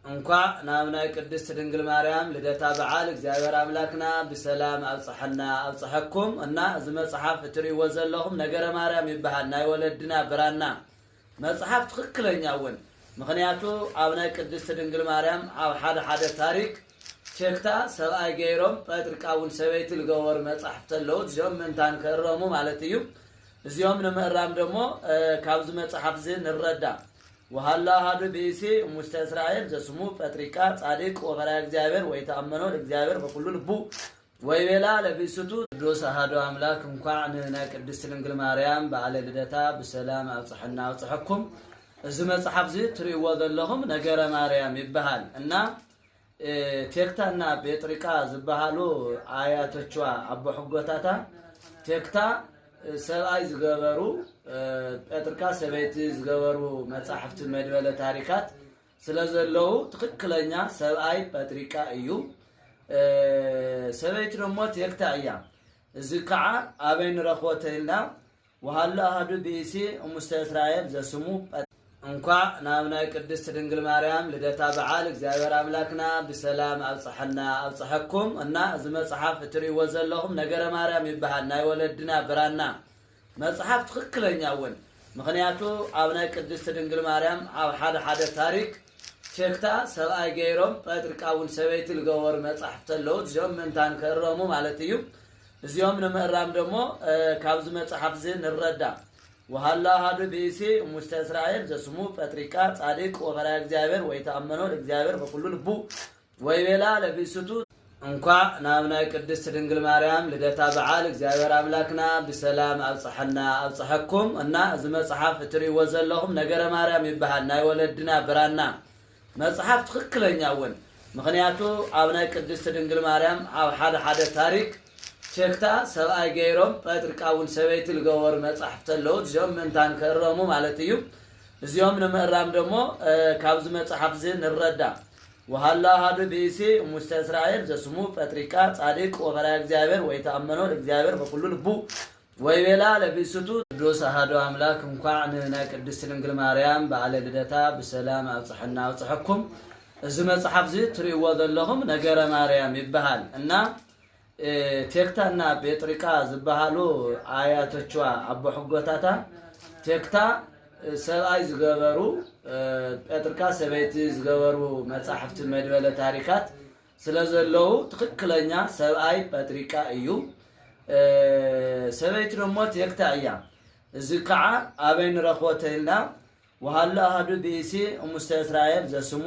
እንኳን ናብናይ ቅድስት ድንግል ማርያም ልደታ በዓል እግዚአብሔር አምላክና በሰላም አብጽሐና አብጽሐኩም እና እዚ መጽሐፍ እትሪዎ ዘለኹም ነገረ ማርያም ይባሃል ናይ ወለድና ብራና መጽሐፍ ትክክለኛውን ምክንያቱ አብናይ ቅድስት ድንግል ማርያም ኣብ ሓደ ታሪክ ቸክታ ሰብአይ ገይሮም ጴጥርቃውን ሰበይቲ ልገወር መጽሐፍ ተለው እዚኦም ምንታን ከረሙ ማለት እዩ እዚኦም ንምዕራም ደግሞ ካብዚ መጽሐፍ ዚ ንረዳ وهلا هذا بيسي مستسرائيل جسمو بطريقة صادق وفرع እግዚአብሔር ويتأمنوا እግዚአብሔር በኩሉ ልቡ ወይቤላ ለቢስቱ ቅዱስ አሐዱ አምላክ እንኳን ቅድስት ድንግል ማርያም በዓለ ልደታ በሰላም አብጽሐና አብጽሐኩም እዚ መጽሐፍ ዚ ትሪዎ ዘለኹም ነገረ ማርያም ይባሃል እና ቴክታና ጴጥሪቃ ዝበሃሉ አያቶቿ አቦ ሕጎታታ ቴክታ ሰብአይ ዝገበሩ ጴጥርቃ ሰበይቲ ዝገበሩ መጽሐፍት መድበለ ታሪካት ስለዘለው ትክክለኛ ሰብአይ ጴጥሪቃ እዩ ሰበይቲ ደግሞ ቴክታ እያ እዚ ከዓ አበይን ረኾተልና ወሃላ አሐዱ ብእሲ እሙስተ እስራኤል ዘስሙ እንኳን ናብናይ ቅድስት ድንግል ማርያም ልደታ በዓል እግዚአብሔር አምላክና በሰላም አብጽሐና አብጽሐኩም እና እዚ መጽሐፍ እትሪዎ ዘለኹም ነገረ ማርያም ይባሃል ናይ ወለድና ብራና መጽሐፍ ትክክለኛውን ምክንያቱ አብናይ ቅድስት ድንግል ማርያም ኣብ ሓደ ታሪክ ቸክታ ሰብአይ ገይሮም ጴጥርቃውን ሰበይቲ ልገወር መጽሐፍ ተለው እዚኦም ምንታን ከረሙ ማለት እዩ እዚኦም ንምዕራም ደግሞ ካብዚ መጽሐፍ ዚ ንረዳ وهلا هذا بيسي مستسرائيل جسمو بطريقة صادق وفرع እግዚአብሔር ويتأمنوا እግዚአብሔር በኩሉ ልቡ ወይቤላ ለቢስቱ እንኳን ናብናይ ቅድስት ድንግል ማርያም ልደታ በዓል እግዚአብሔር አምላክና በሰላም አብጽሐና አብጽሐኩም እና እዚ መጽሐፍ እትሪዎ ዘለኹም ነገረ ማርያም ይባሃል ናይ ወለድና ብራና መጽሐፍ ትክክለኛውን ምክንያቱ አብናይ ቅድስት ድንግል ማርያም ኣብ ሓደ ታሪክ ቸክታ ሰብአይ ገይሮም ጴጥርቃውን ሰበይቲ ልገወር መጽሐፍ ተለው እዚኦም ምንታን ከረሙ ማለት እዩ እዚኦም ንምዕራም ደግሞ ካብዚ መጽሐፍ ዚ ንረዳ وهلا هذا بيسي مستسرائيل جسمو بطريقة صادق وفرع እግዚአብሔር ويتأمنوا እግዚአብሔር በኩሉ ልቡ ወይቤላ ለቢስቱ ቅዱስ አሐዱ አምላክ እንኳን ቅድስት ድንግል ማርያም በዓለ ልደታ በሰላም አብጽሐና አብጽሐኩም እዚ መጽሐፍ ዚ ትሪዎ ዘለኹም ነገረ ማርያም ይባሃል እና ቴክታና ጴጥሪቃ ዝበሃሉ አያቶቿ አቦ ሕጎታታ ቴክታ ሰብአይ ዝገበሩ ጴጥርቃ ሰበይቲ ዝገበሩ መጽሐፍት መድበለ ታሪካት ስለዘለው ትክክለኛ ሰብአይ ጴጥሪቃ እዩ ሰበይቲ ደግሞ ቴክታ እያ እዚ ከዓ አበይን ረኾተልና وهلا هذا بيسي እሙስተ እስራኤል ዘስሙ